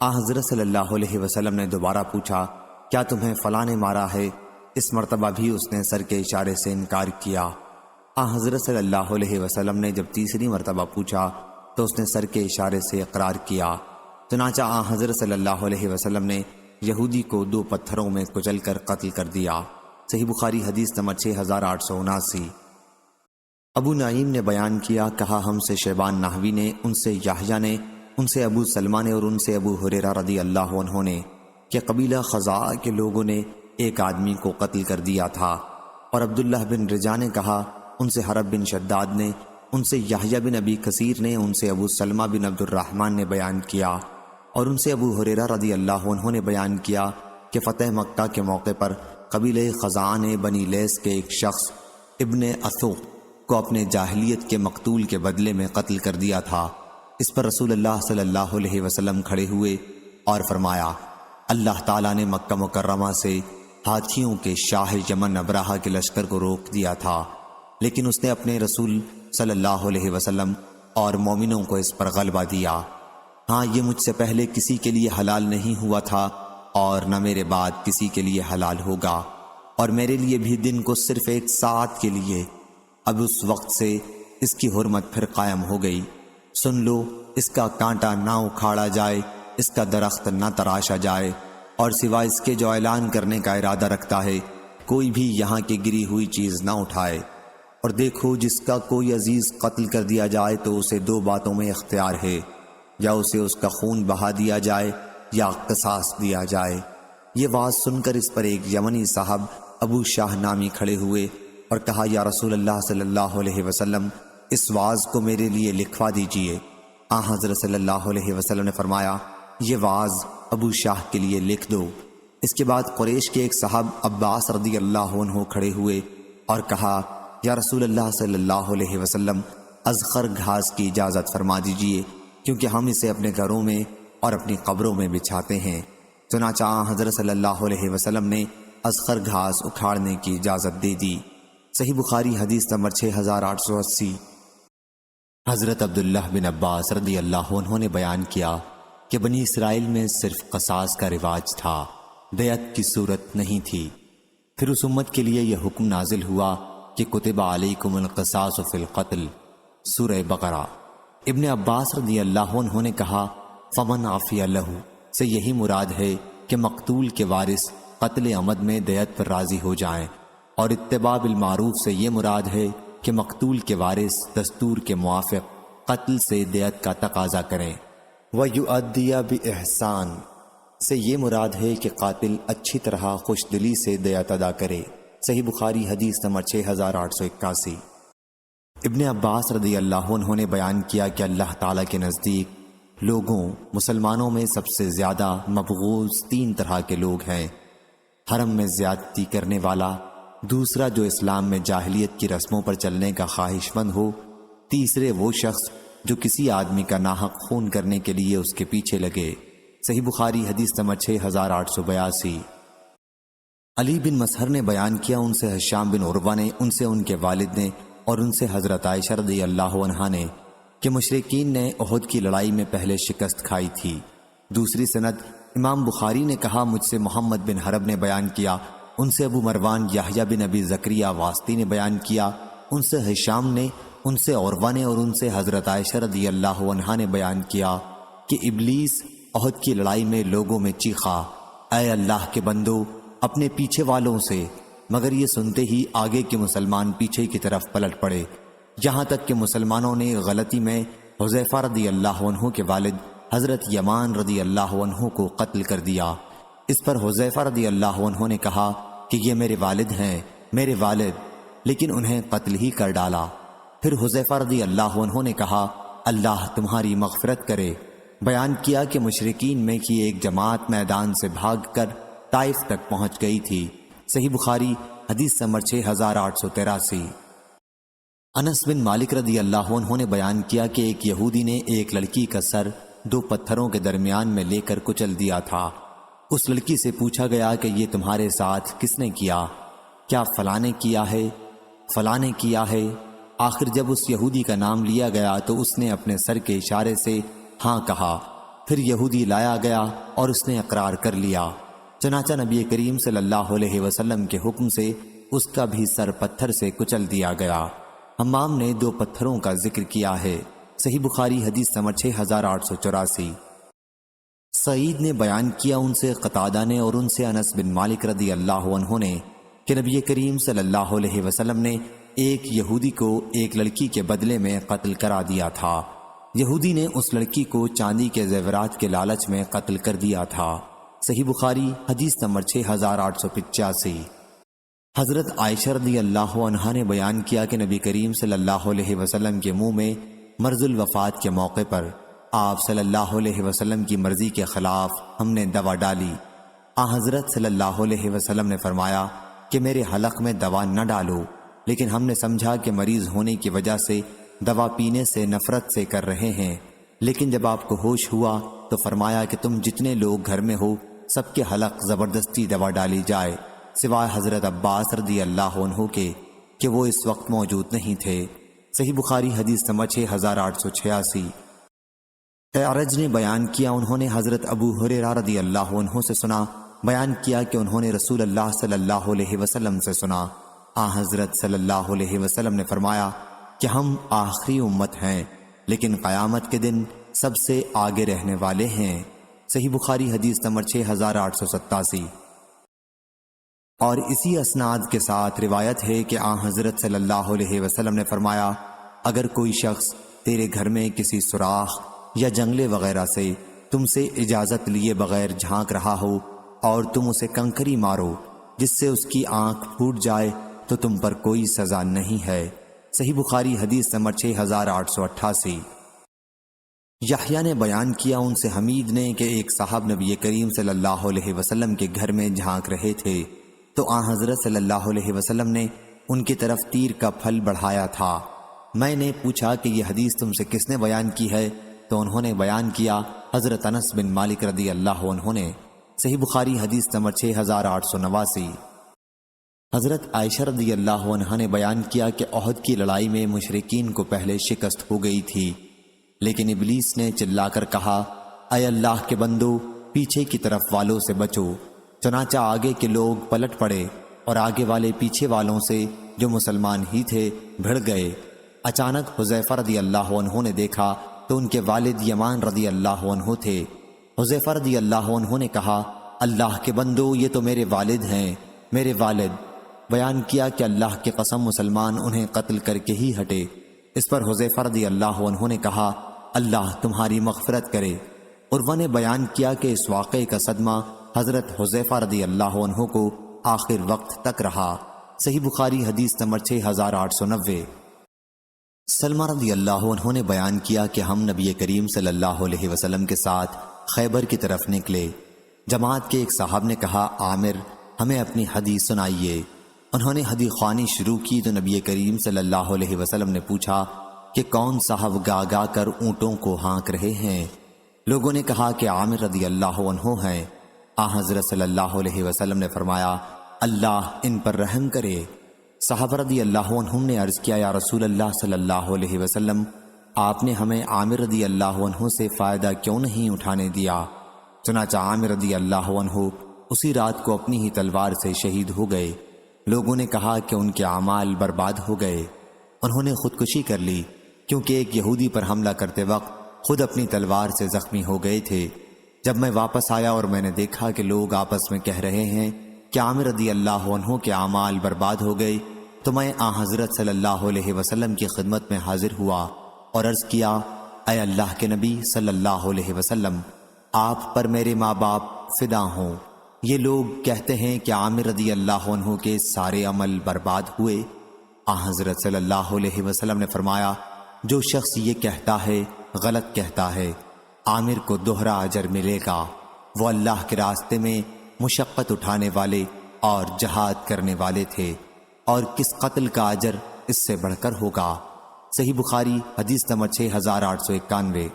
حضرت صلی اللہ علیہ وسلم نے دوبارہ پوچھا، کیا تمہیں فلاں نے مارا ہے؟ اس مرتبہ بھی اس نے سر کے اشارے سے انکار کیا۔ حضرت صلی اللہ علیہ وسلم نے جب تیسری مرتبہ پوچھا تو اس نے سر کے اشارے سے اقرار کیا۔ چنانچہ حضرت صلی اللہ علیہ وسلم نے یہودی کو 2 پتھروں میں کچل کر قتل کر دیا۔ صحیح بخاری حدیث نمبر 6879۔ ابو نعیم نے بیان کیا، کہا ہم سے شیبان نحوی نے، ان سے یحییٰ نے، ان سے ابو سلمہ نے اور ان سے ابو ہریرہ رضی اللہ عنہ نے کہ قبیلہ خزاعہ کے لوگوں نے ایک آدمی کو قتل کر دیا تھا۔ اور عبداللہ بن رجا نے کہا، ان سے حرب بن شداد نے، ان سے یحییٰ بن ابی کثیر نے، ان سے ابو سلمہ بن عبد الرحمن نے بیان کیا اور ان سے ابو ہریرہ رضی اللہ عنہ نے بیان کیا کہ فتح مکہ کے موقع پر قبیلہ خزاعہ نے بنی لیث کے ایک شخص ابن اثوق کو اپنے جاہلیت کے مقتول کے بدلے میں قتل کر دیا تھا۔ اس پر رسول اللہ صلی اللہ علیہ وسلم کھڑے ہوئے اور فرمایا، اللہ تعالیٰ نے مکہ مکرمہ سے ہاتھیوں کے شاہ یمن ابرہہ کے لشکر کو روک دیا تھا، لیکن اس نے اپنے رسول صلی اللہ علیہ وسلم اور مومنوں کو اس پر غلبہ دیا۔ ہاں، یہ مجھ سے پہلے کسی کے لیے حلال نہیں ہوا تھا اور نہ میرے بعد کسی کے لیے حلال ہوگا، اور میرے لیے بھی دن کو صرف 1 ساعت کے لیے۔ اب اس وقت سے اس کی حرمت پھر قائم ہو گئی۔ سن لو، اس کا کانٹا نہ اکھاڑا جائے، اس کا درخت نہ تراشا جائے، اور سوائے اس کے جو اعلان کرنے کا ارادہ رکھتا ہے کوئی بھی یہاں کی گری ہوئی چیز نہ اٹھائے۔ اور دیکھو، جس کا کوئی عزیز قتل کر دیا جائے تو اسے 2 باتوں میں اختیار ہے، یا اسے اس کا خون بہا دیا جائے یا قصاص دیا جائے۔ یہ واز سن کر اس پر ایک یمنی صاحب ابو شاہ نامی کھڑے ہوئے اور کہا، یا رسول اللہ صلی اللہ علیہ وسلم، اس واز کو میرے لیے لکھوا دیجئے۔ حضرت صلی اللہ علیہ وسلم نے فرمایا، یہ واز ابو شاہ کے لیے لکھ دو۔ اس کے بعد قریش کے ایک صاحب عباس رضی اللہ عنہ کھڑے ہوئے اور کہا، یا رسول اللہ صلی اللہ علیہ وسلم، ازخر گھاس کی اجازت فرما دیجئے، کیونکہ ہم اسے اپنے گھروں میں اور اپنی قبروں میں بچھاتے ہیں۔ چنانچہ حضرت صلی اللہ علیہ وسلم نے ازخر گھاس اکھاڑنے کی اجازت دے دی۔ صحیح بخاری حدیث نمبر 6880۔ حضرت عبداللہ بن عباس رضی اللہ عنہ نے بیان کیا کہ بنی اسرائیل میں صرف قصاص کا رواج تھا، دیت کی صورت نہیں تھی۔ پھر اس امت کے لیے یہ حکم نازل ہوا کہ کتب علیکم القصاص فی القتل، سورہ بقرہ۔ ابن عباس رضی اللہ عنہ نے کہا، فمن عفی لہ سے یہی مراد ہے کہ مقتول کے وارث قتل عمد میں دیت پر راضی ہو جائیں، اور اتباع بالمعروف سے یہ مراد ہے کہ مقتول کے وارث دستور کے موافق قتل سے دیت کا تقاضا کریں۔ وَيُؤَدِّيَ بِإِحْسَان سے یہ مراد ہے کہ قاتل اچھی طرح خوش دلی سے دیت ادا کرے۔ صحیح بخاری حدیث نمبر 6881۔ ابن عباس رضی اللہ عنہ نے بیان کیا کہ اللہ تعالیٰ کے نزدیک لوگوں مسلمانوں میں سب سے زیادہ مبغوض 3 طرح کے لوگ ہیں: حرم میں زیادتی کرنے والا، دوسرا جو اسلام میں جاہلیت کی رسموں پر چلنے کا خواہش مند ہو، تیسرے وہ شخص جو کسی آدمی کا ناحق خون کرنے کے لیے اس کے پیچھے لگے۔ صحیح بخاری حدیث نمبر 6882۔ علی بن مسہر نے بیان کیا، ان سے ہشام بن عروہ نے، ان سے ان کے والد نے، اور ان سے حضرت عائشہ رضی اللہ عنہا نے کہ مشرکین نے احد کی لڑائی میں پہلے شکست کھائی تھی۔ دوسری سند امام بخاری نے کہا، مجھ سے محمد بن حرب نے بیان کیا، ان سے ابو مروان یحییٰ بن ابی زکریا واسطی نے بیان کیا، ان سے ہشام نے، ان سے عروہ نے، اور ان سے حضرت عائشہ رضی اللہ عنہا نے بیان کیا کہ ابلیس احد کی لڑائی میں لوگوں میں چیخا، اے اللہ کے بندو، اپنے پیچھے والوں سے، مگر یہ سنتے ہی آگے کے مسلمان پیچھے کی طرف پلٹ پڑے، یہاں تک کہ مسلمانوں نے غلطی میں حذیفہ رضی اللہ عنہ کے والد حضرت یمان رضی اللہ عنہ کو قتل کر دیا۔ اس پر حذیفہ رضی اللہ عنہ نے کہا کہ یہ میرے والد ہیں، میرے والد، لیکن انہیں قتل ہی کر ڈالا۔ پھر حذیفہ رضی اللہ عنہ نے کہا، اللہ تمہاری مغفرت کرے۔ بیان کیا کہ مشرکین میں کی ایک جماعت میدان سے بھاگ کر طائف تک پہنچ گئی تھی۔ صحیح بخاری حدیث نمبر 6883۔ انس بن مالک رضی اللہ عنہ نے بیان کیا کہ ایک یہودی نے ایک لڑکی کا سر 2 پتھروں کے درمیان میں لے کر کچل دیا تھا۔ اس لڑکی سے پوچھا گیا کہ یہ تمہارے ساتھ کس نے کیا؟ کیا فلاں نے کیا ہے؟ فلاں نے کیا ہے؟ آخر جب اس یہودی کا نام لیا گیا تو اس نے اپنے سر کے اشارے سے ہاں کہا۔ پھر یہودی لایا گیا اور اس نے اقرار کر لیا۔ چنانچہ نبی کریم صلی اللہ علیہ وسلم کے حکم سے اس کا بھی سر پتھر سے کچل دیا گیا۔ حمام نے 2 پتھروں کا ذکر کیا ہے۔ صحیح بخاری حدیث نمبر 6884۔ سعید نے بیان کیا ان سے قتادہ نے اور ان سے انس بن مالک رضی اللہ عنہ نے کہ نبی کریم صلی اللہ علیہ وسلم نے ایک یہودی کو ایک لڑکی کے بدلے میں قتل کرا دیا تھا۔ یہودی نے اس لڑکی کو چاندی کے زیورات کے لالچ میں قتل کر دیا تھا۔ صحیح بخاری حدیث نمبر 6885۔ حضرت عائشہ رضی اللہ عنہا نے بیان کیا کہ نبی کریم صلی اللہ علیہ وسلم کے منہ میں مرض الوفات کے موقع پر آپ صلی اللہ علیہ وسلم کی مرضی کے خلاف ہم نے دوا ڈالی۔ حضرت صلی اللہ علیہ وسلم نے فرمایا کہ میرے حلق میں دوا نہ ڈالو، لیکن ہم نے سمجھا کہ مریض ہونے کی وجہ سے دوا پینے سے نفرت سے کر رہے ہیں۔ لیکن جب آپ کو ہوش ہوا تو فرمایا کہ تم جتنے لوگ گھر میں ہو سب کے حلق زبردستی دوا ڈالی جائے، سوائے حضرت عباس رضی اللہ عنہ کے کہ وہ اس وقت موجود نہیں تھے۔ صحیح بخاری حدیث نمبر 6886۔ اعرج نے بیان کیا انہوں نے حضرت ابو ہریرہ رضی اللہ عنہ سے سنا، بیان کیا کہ انہوں نے رسول اللہ صلی اللہ علیہ وسلم سے سنا۔ حضرت صلی اللہ علیہ وسلم نے فرمایا کہ ہم آخری امت ہیں لیکن قیامت کے دن سب سے آگے رہنے والے ہیں۔ صحیح بخاری حدیث نمبر 6887۔ اور اسی اسناد کے ساتھ روایت ہے کہ حضرت صلی اللہ علیہ وسلم نے فرمایا اگر کوئی شخص تیرے گھر میں کسی سوراخ یا جنگلے وغیرہ سے تم سے اجازت لیے بغیر جھانک رہا ہو اور تم اسے کنکری مارو جس سے اس کی آنکھ پھوٹ جائے تو تم پر کوئی سزا نہیں ہے۔ صحیح بخاری حدیث نمبر 6888۔ یحییٰ نے بیان کیا ان سے حمید نے کہ ایک صاحب نبی کریم صلی اللہ علیہ وسلم کے گھر میں جھانک رہے تھے تو حضرت صلی اللہ علیہ وسلم نے ان کی طرف تیر کا پھل بڑھایا تھا۔ میں نے پوچھا کہ یہ حدیث تم سے کس نے بیان کی ہے تو انہوں نے بیان کیا حضرت انس بن مالک رضی اللہ عنہ نے۔ صحیح بخاری حدیث نمبر 6889۔ حضرت عائشہ رضی اللہ عنہ نے بیان کیا کہ احد کی لڑائی میں مشرکین کو پہلے شکست ہو گئی تھی، لیکن ابلیس نے چلا کر کہا اے اللہ کے بندو پیچھے کی طرف والوں سے بچو۔ چنانچہ آگے کے لوگ پلٹ پڑے اور آگے والے پیچھے والوں سے جو مسلمان ہی تھے بھڑ گئے۔ اچانک حذیفہ رضی اللہ عنہ نے دیکھا تو ان کے والد یمان رضی اللہ عنہ تھے۔ حذیفہ رضی اللہ عنہ نے کہا اللہ کے بندو یہ تو میرے والد ہیں، میرے والد۔ بیان کیا کہ اللہ کی قسم مسلمان انہیں قتل کر کے ہی ہٹے۔ اس پر حذیفہ رضی اللہ عنہ نے کہا اللہ تمہاری مغفرت کرے۔ عروہ نے بیان کیا کہ اس واقعے کا صدمہ حضرت حذیفہ رضی اللہ عنہ کو آخر وقت تک رہا۔ صحیح بخاری حدیث نمبر 6890۔ سلمہ رضی اللہ عنہ نے بیان کیا کہ ہم نبی کریم صلی اللہ علیہ وسلم کے ساتھ خیبر کی طرف نکلے۔ جماعت کے ایک صاحب نے کہا عامر ہمیں اپنی حدیث سنائیے۔ انہوں نے حدیث خوانی شروع کی تو نبی کریم صلی اللہ علیہ وسلم نے پوچھا کہ کون صاحب گا گا کر اونٹوں کو ہانک رہے ہیں؟ لوگوں نے کہا کہ عامر رضی اللہ عنہ ہیں۔ حضرت صلی اللہ علیہ وسلم نے فرمایا اللہ ان پر رحم کرے۔ صحابہ رضی اللہ عنہم نے عرض کیا یا رسول اللہ صلی اللہ علیہ وسلم آپ نے ہمیں عامر رضی اللہ عنہ سے فائدہ کیوں نہیں اٹھانے دیا؟ چنانچہ عامر رضی اللہ عنہ اسی رات کو اپنی ہی تلوار سے شہید ہو گئے۔ لوگوں نے کہا کہ ان کے اعمال برباد ہو گئے، انہوں نے خودکشی کر لی کیونکہ ایک یہودی پر حملہ کرتے وقت خود اپنی تلوار سے زخمی ہو گئے تھے۔ جب میں واپس آیا اور میں نے دیکھا کہ لوگ آپس میں کہہ رہے ہیں کہ عامر رضی اللہ عنہ کے اعمال برباد ہو گئے تو میں حضرت صلی اللہ علیہ وسلم کی خدمت میں حاضر ہوا اور عرض کیا اے اللہ کے نبی صلی اللہ علیہ وسلم آپ پر میرے ماں باپ فدا ہوں، یہ لوگ کہتے ہیں کہ عامر رضی اللہ عنہ کے سارے عمل برباد ہوئے۔ حضرت صلی اللہ علیہ وسلم نے فرمایا جو شخص یہ کہتا ہے غلط کہتا ہے، عامر کو دوہرا اجر ملے گا، وہ اللہ کے راستے میں مشقت اٹھانے والے اور جہاد کرنے والے تھے، اور کس قتل کا اجر اس سے بڑھ کر ہوگا۔ صحیح بخاری حدیث نمبر 6891۔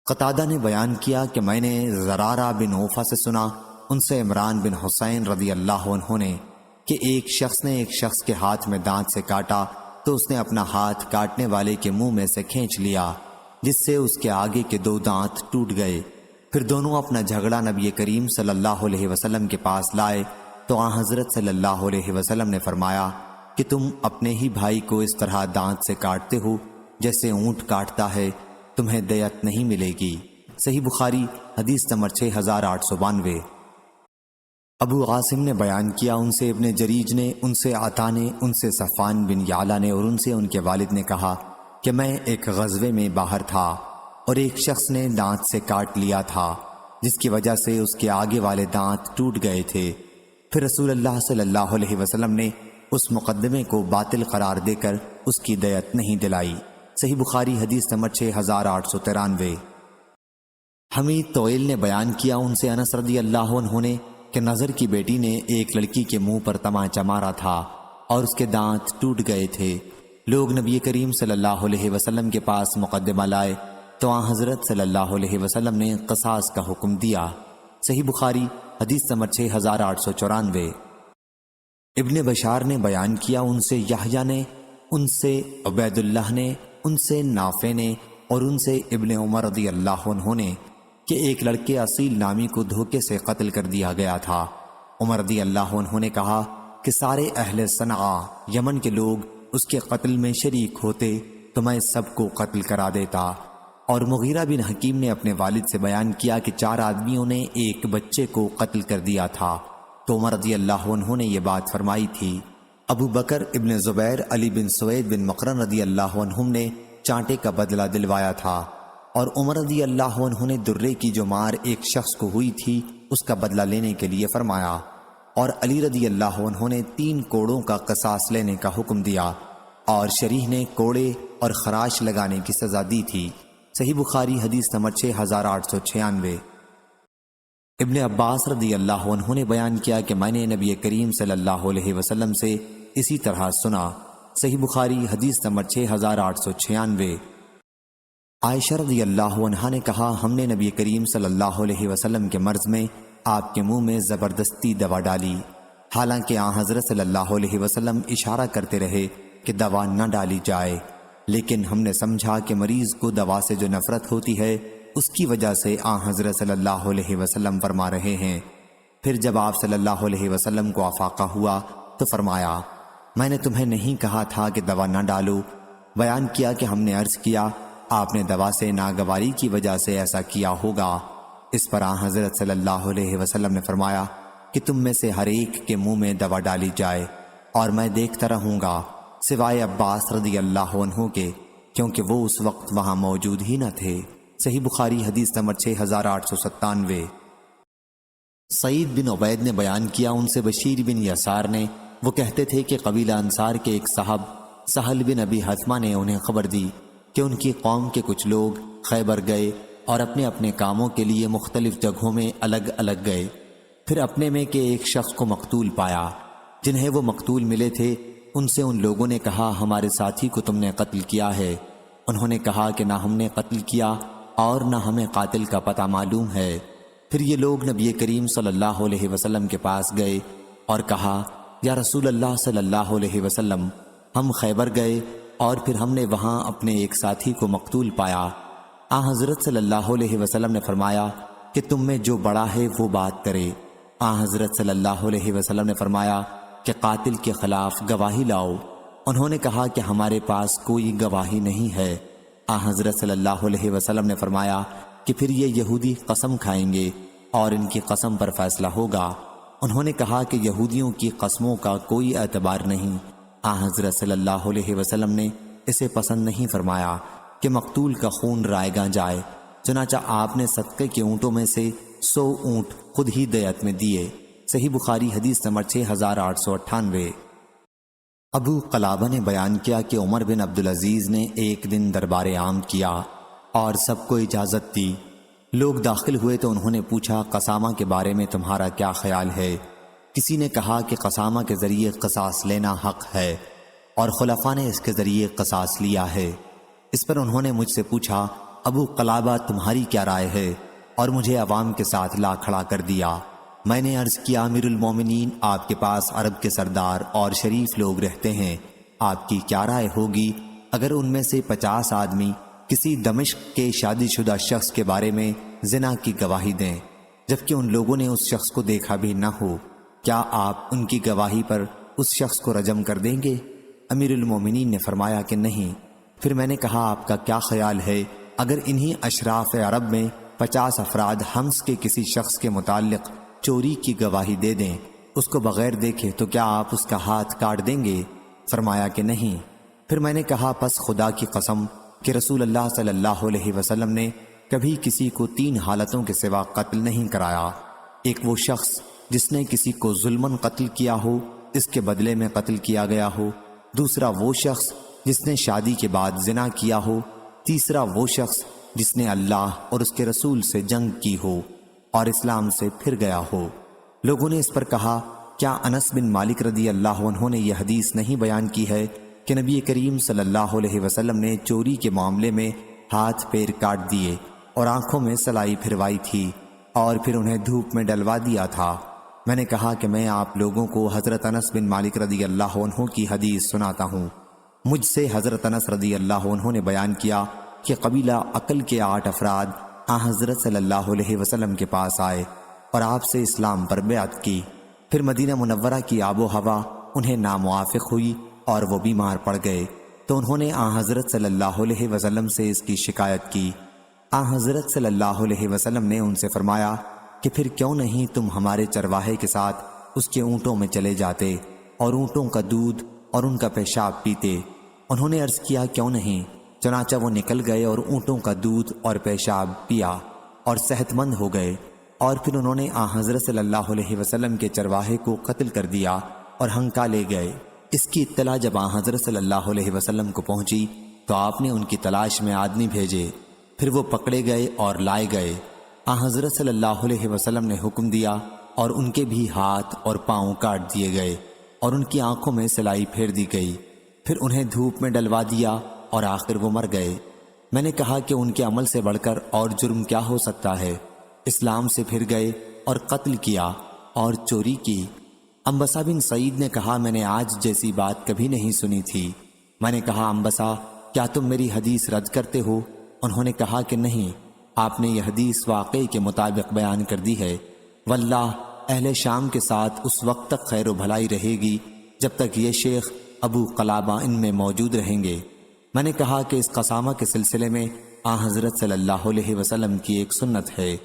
قتادہ نے بیان کیا کہ میں نے زرارہ بن اوفا سے سنا، ان سے عمران بن حسین رضی اللہ عنہ نے، کہ ایک شخص نے ایک شخص کے ہاتھ میں دانت سے کاٹا تو اس نے اپنا ہاتھ کاٹنے والے کے منہ میں سے کھینچ لیا، جس سے اس کے آگے کے 2 دانت ٹوٹ گئے۔ پھر دونوں اپنا جھگڑا نبی کریم صلی اللہ علیہ وسلم کے پاس لائے تو آن حضرت صلی اللہ علیہ وسلم نے فرمایا کہ تم اپنے ہی بھائی کو اس طرح دانت سے کاٹتے ہو جیسے اونٹ کاٹتا ہے، تمہیں دیت نہیں ملے گی۔ صحیح بخاری حدیث نمبر 6892۔ ابو عاصم نے بیان کیا، ان سے ابن جریج نے، ان سے عطا نے، ان سے صفوان بن یعلا نے، اور ان سے ان کے والد نے کہا کہ میں ایک غزوے میں باہر تھا اور ایک شخص نے دانت سے کاٹ لیا تھا، جس کی وجہ سے اس کے آگے والے دانت ٹوٹ گئے تھے۔ پھر رسول اللہ صلی اللہ علیہ وسلم نے اس مقدمے کو باطل قرار دے کر اس کی دیت نہیں دلائی۔ صحیح بخاری حدیث نمبر 6893۔ حمید طویل نے بیان کیا، ان سے انس رضی اللہ عنہ نے، کہ نظر کی بیٹی نے ایک لڑکی کے منہ پر تمانچہ مارا تھا اور اس کے دانت ٹوٹ گئے تھے۔ لوگ نبی کریم صلی اللہ علیہ وسلم کے پاس مقدمہ لائے تو آن حضرت صلی اللہ علیہ وسلم نے قصاص کا حکم دیا۔ صحیح بخاری حدیث نمبر 6894۔ ابن بشار نے بیان کیا، ان سے یحییٰ نے، ان سے عبید اللہ نے، ان سے نافع نے، اور ان سے ابن عمر رضی اللہ عنہ نے، کہ ایک لڑکے اصیل نامی کو دھوکے سے قتل کر دیا گیا تھا۔ عمر رضی اللہ عنہ نے کہا کہ سارے اہل صنعا یمن کے لوگ اس کے قتل میں شریک ہوتے تو میں سب کو قتل کرا دیتا۔ اور مغیرہ بن حکیم نے اپنے والد سے بیان کیا کہ 4 آدمیوں نے ایک بچے کو قتل کر دیا تھا تو عمر رضی اللہ عنہ نے یہ بات فرمائی تھی۔ ابو بکر ابن زبیر علی بن سوید بن مقرن رضی اللہ عنہم نے چانٹے کا بدلہ دلوایا تھا، اور عمر رضی اللہ عنہ نے درے کی جو مار ایک شخص کو ہوئی تھی اس کا بدلہ لینے کے لیے فرمایا، اور علی رضی اللہ عنہ نے 3 کوڑوں کا قصاص لینے کا حکم دیا، اور شریح نے کوڑے اور خراش لگانے کی سزا دی تھی۔ صحیح بخاری حدیث نمبر 6896۔ ابن عباس رضی اللہ عنہ نے بیان کیا کہ میں نے نبی کریم صلی اللہ علیہ وسلم سے اسی طرح سنا۔ صحیح بخاری حدیث نمبر 6896۔ عائشہ رضی اللہ عنہا نے کہا، ہم نے نبی کریم صلی اللہ علیہ وسلم کے مرض میں آپ کے منہ میں زبردستی دوا ڈالی، حالانکہ آن حضرت صلی اللہ علیہ وسلم اشارہ کرتے رہے کہ دوا نہ ڈالی جائے، لیکن ہم نے سمجھا کہ مریض کو دوا سے جو نفرت ہوتی ہے اس کی وجہ سے آن حضرت صلی اللہ علیہ وسلم فرما رہے ہیں۔ پھر جب آپ صلی اللہ علیہ وسلم کو افاقہ ہوا تو فرمایا، میں نے تمہیں نہیں کہا تھا کہ دوا نہ ڈالو؟ بیان کیا کہ ہم نے عرض کیا، آپ نے دوا سے ناگواری کی وجہ سے ایسا کیا ہوگا۔ اس پر آن حضرت صلی اللہ علیہ وسلم نے فرمایا کہ تم میں سے ہر ایک کے منہ میں دوا ڈالی جائے، اور میں دیکھتا رہوں گا سوائے عباس رضی اللہ عنہ کے، کیونکہ وہ اس وقت وہاں موجود ہی نہ تھے۔ صحیح بخاری حدیث نمبر 6897۔ سعید بن عبید نے بیان کیا، ان سے بشیر بن یسار نے، وہ کہتے تھے کہ قبیلہ انصار کے ایک صاحب سہل بن ابی حتمہ نے انہیں خبر دی کہ ان کی قوم کے کچھ لوگ خیبر گئے اور اپنے اپنے کاموں کے لیے مختلف جگہوں میں الگ الگ گئے۔ پھر اپنے میں کے ایک شخص کو مقتول پایا۔ جنہیں وہ مقتول ملے تھے ان سے ان لوگوں نے کہا، ہمارے ساتھی کو تم نے قتل کیا ہے؟ انہوں نے کہا کہ نہ ہم نے قتل کیا اور نہ ہمیں قاتل کا پتہ معلوم ہے۔ پھر یہ لوگ نبی کریم صلی اللہ علیہ وسلم کے پاس گئے اور کہا، یا رسول اللہ صلی اللہ علیہ وسلم، ہم خیبر گئے اور پھر ہم نے وہاں اپنے ایک ساتھی کو مقتول پایا۔ آن حضرت صلی اللہ علیہ وسلم نے فرمایا کہ تم میں جو بڑا ہے وہ بات کرے۔ آن حضرت صلی اللہ علیہ وسلم نے فرمایا کہ قاتل کے خلاف گواہی لاؤ۔ انہوں نے کہا کہ ہمارے پاس کوئی گواہی نہیں ہے۔ آن حضرت صلی اللہ علیہ وسلم نے فرمایا کہ پھر یہ یہودی قسم کھائیں گے اور ان کی قسم پر فیصلہ ہوگا۔ انہوں نے کہا کہ یہودیوں کی قسموں کا کوئی اعتبار نہیں۔ آن حضرت صلی اللہ علیہ وسلم نے اسے پسند نہیں فرمایا کہ مقتول کا خون رائگاں جائے، چنانچہ آپ نے صدقے کے اونٹوں میں سے 100 اونٹ خود ہی دیت میں دیے۔ صحیح بخاری حدیث نمبر 6898۔ ابو قلابہ نے بیان کیا کہ عمر بن عبدالعزیز نے ایک دن دربار عام کیا اور سب کو اجازت دی۔ لوگ داخل ہوئے تو انہوں نے پوچھا، قسامہ کے بارے میں تمہارا کیا خیال ہے؟ کسی نے کہا کہ قسامہ کے ذریعے قصاص لینا حق ہے اور خلفاء نے اس کے ذریعے قصاص لیا ہے۔ اس پر انہوں نے مجھ سے پوچھا، ابو قلابہ تمہاری کیا رائے ہے؟ اور مجھے عوام کے ساتھ لا کھڑا کر دیا۔ میں نے عرض کیا، امیر المومنین، آپ کے پاس عرب کے سردار اور شریف لوگ رہتے ہیں، آپ کی کیا رائے ہوگی اگر ان میں سے 50 آدمی کسی دمشق کے شادی شدہ شخص کے بارے میں زنا کی گواہی دیں جبکہ ان لوگوں نے اس شخص کو دیکھا بھی نہ ہو؟ کیا آپ ان کی گواہی پر اس شخص کو رجم کر دیں گے؟ امیر المومنین نے فرمایا کہ نہیں۔ پھر میں نے کہا، آپ کا کیا خیال ہے اگر انہی اشراف عرب میں 50 افراد حمز کے کسی شخص کے متعلق چوری کی گواہی دے دیں، اس کو بغیر دیکھے، تو کیا آپ اس کا ہاتھ کاٹ دیں گے؟ فرمایا کہ نہیں۔ پھر میں نے کہا، پس خدا کی قسم کہ رسول اللہ صلی اللہ علیہ وسلم نے کبھی کسی کو 3 حالتوں کے سوا قتل نہیں کرایا۔ ایک وہ شخص جس نے کسی کو ظلماً قتل کیا ہو، اس کے بدلے میں قتل کیا گیا ہو۔ دوسرا وہ شخص جس نے شادی کے بعد زنا کیا ہو۔ تیسرا وہ شخص جس نے اللہ اور اس کے رسول سے جنگ کی ہو اور اسلام سے پھر گیا ہو۔ لوگوں نے اس پر کہا، کیا انس بن مالک رضی اللہ عنہ نے یہ حدیث نہیں بیان کی ہے کہ نبی کریم صلی اللہ علیہ وسلم نے چوری کے معاملے میں ہاتھ پیر کاٹ دیے اور آنکھوں میں سلائی پھروائی تھی اور پھر انہیں دھوپ میں ڈلوا دیا تھا؟ میں نے کہا کہ میں آپ لوگوں کو حضرت انس بن مالک رضی اللہ عنہ کی حدیث سناتا ہوں۔ مجھ سے حضرت انس رضی اللہ عنہ نے بیان کیا کہ قبیلہ عقل کے 8 افراد حضرت صلی اللہ علیہ وسلم کے پاس آئے اور آپ سے اسلام پر بیعت کی۔ پھر مدینہ منورہ کی آب و ہوا انہیں ناموافق ہوئی اور وہ بیمار پڑ گئے، تو انہوں نے حضرت صلی اللہ علیہ وسلم سے اس کی شکایت کی۔ حضرت صلی اللہ علیہ وسلم نے ان سے فرمایا کہ پھر کیوں نہیں تم ہمارے چرواہے کے ساتھ اس کے اونٹوں میں چلے جاتے اور اونٹوں کا دودھ اور ان کا پیشاب پیتے؟ انہوں نے عرض کیا، کیوں نہیں؟ چنانچہ وہ نکل گئے اور اونٹوں کا دودھ اور پیشاب پیا اور صحت مند ہو گئے، اور پھر انہوں نے حضرت صلی اللہ علیہ وسلم کے چرواہے کو قتل کر دیا اور ہنکا لے گئے۔ اس کی اطلاع جب حضرت صلی اللہ علیہ وسلم کو پہنچی تو آپ نے ان کی تلاش میں آدمی بھیجے، پھر وہ پکڑے گئے اور لائے گئے۔ حضرت صلی اللہ علیہ وسلم نے حکم دیا اور ان کے بھی ہاتھ اور پاؤں کاٹ دیے گئے اور ان کی آنکھوں میں سلائی پھیر دی گئی، پھر انہیں دھوپ میں ڈلوا دیا اور آخر وہ مر گئے۔ میں نے کہا کہ ان کے عمل سے بڑھ کر اور جرم کیا ہو سکتا ہے؟ اسلام سے پھر گئے اور قتل کیا اور چوری کی۔ انبسا بن سعید نے کہا، میں نے آج جیسی بات کبھی نہیں سنی تھی۔ میں نے کہا، انبسا، کیا تم میری حدیث رد کرتے ہو؟ انہوں نے کہا کہ نہیں، آپ نے یہ حدیث واقعے کے مطابق بیان کر دی ہے۔ واللہ اہل شام کے ساتھ اس وقت تک خیر و بھلائی رہے گی جب تک یہ شیخ ابو قلابہ ان میں موجود رہیں گے۔ میں نے کہا کہ اس قسامہ کے سلسلے میں حضرت صلی اللہ علیہ وسلم کی ایک سنت ہے۔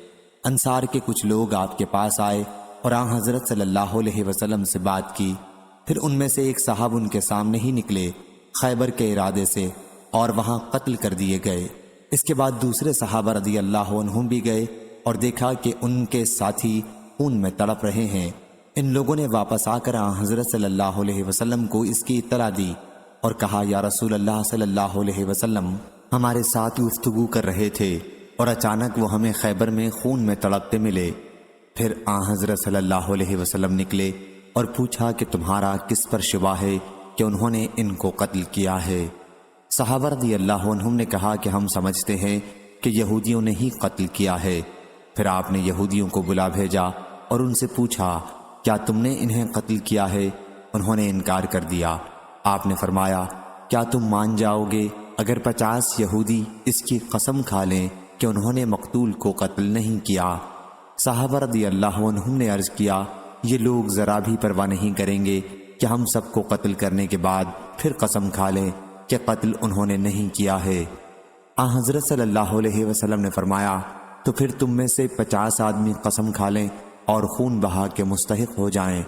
انصار کے کچھ لوگ آپ کے پاس آئے اور حضرت صلی اللہ علیہ وسلم سے بات کی۔ پھر ان میں سے ایک صاحب ان کے سامنے ہی نکلے خیبر کے ارادے سے اور وہاں قتل کر دیے گئے۔ اس کے بعد دوسرے صحابہ رضی اللہ عنہم بھی گئے اور دیکھا کہ ان کے ساتھی خون میں تڑپ رہے ہیں۔ ان لوگوں نے واپس آ کر حضرت صلی اللہ علیہ وسلم کو اس کی اطلاع دی اور کہا، یا رسول اللہ صلی اللہ علیہ وسلم، ہمارے ساتھ گفتگو کر رہے تھے اور اچانک وہ ہمیں خیبر میں خون میں تڑپتے ملے۔ پھر حضرت صلی اللہ علیہ وسلم نکلے اور پوچھا کہ تمہارا کس پر شبہ ہے کہ انہوں نے ان کو قتل کیا ہے؟ صحابہ رضی اللہ عنہم نے کہا کہ ہم سمجھتے ہیں کہ یہودیوں نے ہی قتل کیا ہے۔ پھر آپ نے یہودیوں کو بلا بھیجا اور ان سے پوچھا، کیا تم نے انہیں قتل کیا ہے؟ انہوں نے انکار کر دیا۔ آپ نے فرمایا، کیا تم مان جاؤ گے اگر 50 یہودی اس کی قسم کھا لیں کہ انہوں نے مقتول کو قتل نہیں کیا؟ صحابہ رضی اللہ عنہم نے عرض کیا، یہ لوگ ذرا بھی پرواہ نہیں کریں گے کہ ہم سب کو قتل کرنے کے بعد پھر قسم کھا لیں کہ قتل انہوں نے نہیں کیا ہے۔ حضرت صلی اللہ علیہ وسلم نے فرمایا، تو پھر تم میں سے 50 آدمی قسم کھا لیں اور خون بہا کے مستحق ہو جائیں۔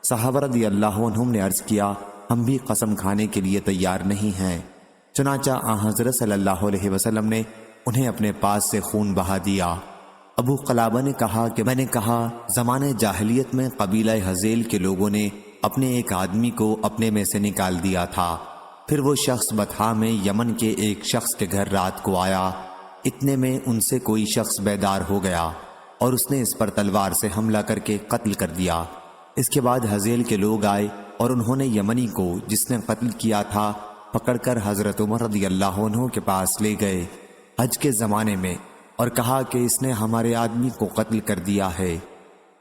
صحابہ رضی اللہ عنہم نے عرض کیا، ہم بھی قسم کھانے کے لیے تیار نہیں ہیں۔ چنانچہ حضرت صلی اللہ علیہ وسلم نے انہیں اپنے پاس سے خون بہا دیا۔ ابو قلابہ نے کہا کہ میں نے کہا، زمانے جاہلیت میں قبیلہ ہذیل کے لوگوں نے اپنے ایک آدمی کو اپنے میں سے نکال دیا تھا۔ پھر وہ شخص بطحا میں یمن کے ایک شخص کے گھر رات کو آیا۔ اتنے میں ان سے کوئی شخص بیدار ہو گیا اور اس نے اس پر تلوار سے حملہ کر کے قتل کر دیا۔ اس کے بعد حزیل کے لوگ آئے اور انہوں نے یمنی کو جس نے قتل کیا تھا پکڑ کر حضرت عمر رضی اللہ عنہ کے پاس لے گئے حج کے زمانے میں، اور کہا کہ اس نے ہمارے آدمی کو قتل کر دیا ہے۔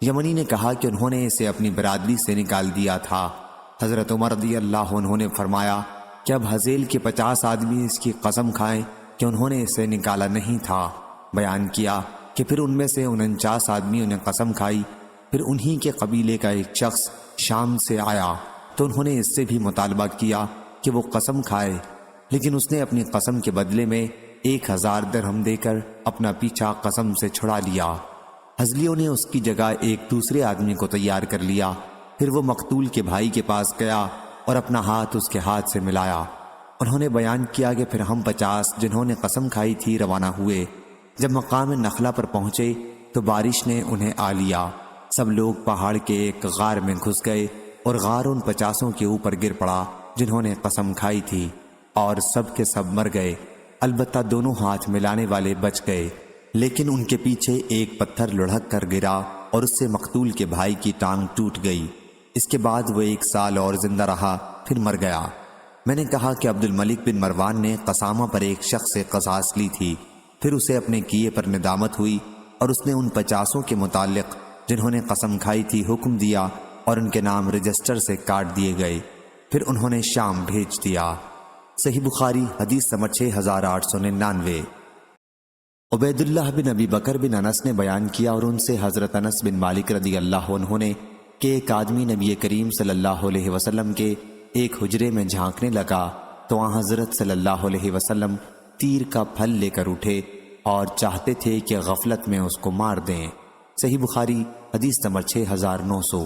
یمنی نے کہا کہ انہوں نے اسے اپنی برادری سے نکال دیا تھا۔ حضرت عمر رضی اللہ عنہ نے فرمایا کہ اب حزیل کے 50 آدمی اس کی قسم کھائیں کہ انہوں نے اسے نکالا نہیں تھا۔ بیان کیا کہ پھر ان میں سے 49 آدمیوں نے قسم کھائی۔ پھر انہی کے قبیلے کا ایک شخص شام سے آیا تو انہوں نے اس سے بھی مطالبہ کیا کہ وہ قسم کھائے، لیکن اس نے اپنی قسم کے بدلے میں 1000 درہم دے کر اپنا پیچھا قسم سے چھڑا لیا۔ حزلیوں نے اس کی جگہ ایک دوسرے آدمی کو تیار کر لیا۔ پھر وہ مقتول کے بھائی کے پاس گیا اور اپنا ہاتھ اس کے ہاتھ سے ملایا۔ انہوں نے بیان کیا کہ پھر ہم 50 جنہوں نے قسم کھائی تھی روانہ ہوئے۔ جب مقام نخلا پر پہنچے تو بارش نے انہیں آ لیا۔ سب لوگ پہاڑ کے ایک غار میں گھس گئے اور غار ان 50 کے اوپر گر پڑا جنہوں نے قسم کھائی تھی، اور سب کے سب مر گئے، البتہ دونوں ہاتھ ملانے والے بچ گئے، لیکن ان کے پیچھے ایک پتھر لڑھک کر گرا اور اس سے مقتول کے بھائی کی ٹانگ ٹوٹ گئی۔ اس کے بعد وہ 1 سال اور زندہ رہا، پھر مر گیا۔ میں نے کہا کہ عبد الملک بن مروان نے قسامہ پر ایک شخص سے قصاص لی تھی، پھر اسے اپنے کیے پر ندامت ہوئی اور اس نے ان 50 کے متعلق جنہوں نے قسم کھائی تھی حکم دیا اور ان کے نام رجسٹر سے کاٹ دیے گئے۔ پھر انہوں نے شام بھیج دیا۔ صحیح بخاری حدیث نمبر 6899۔ عبید اللہ بن ابی بکر بن انس نے بیان کیا اور ان سے حضرت انس بن مالک رضی اللہ عنہ نے کہ ایک آدمی نبی کریم صلی اللہ علیہ وسلم کے ایک حجرے میں جھانکنے لگا تو وہاں حضرت صلی اللہ علیہ وسلم تیر کا پھل لے کر اٹھے اور چاہتے تھے کہ غفلت میں اس کو مار دیں۔ صحیح بخاری حدیث نمبر 6900۔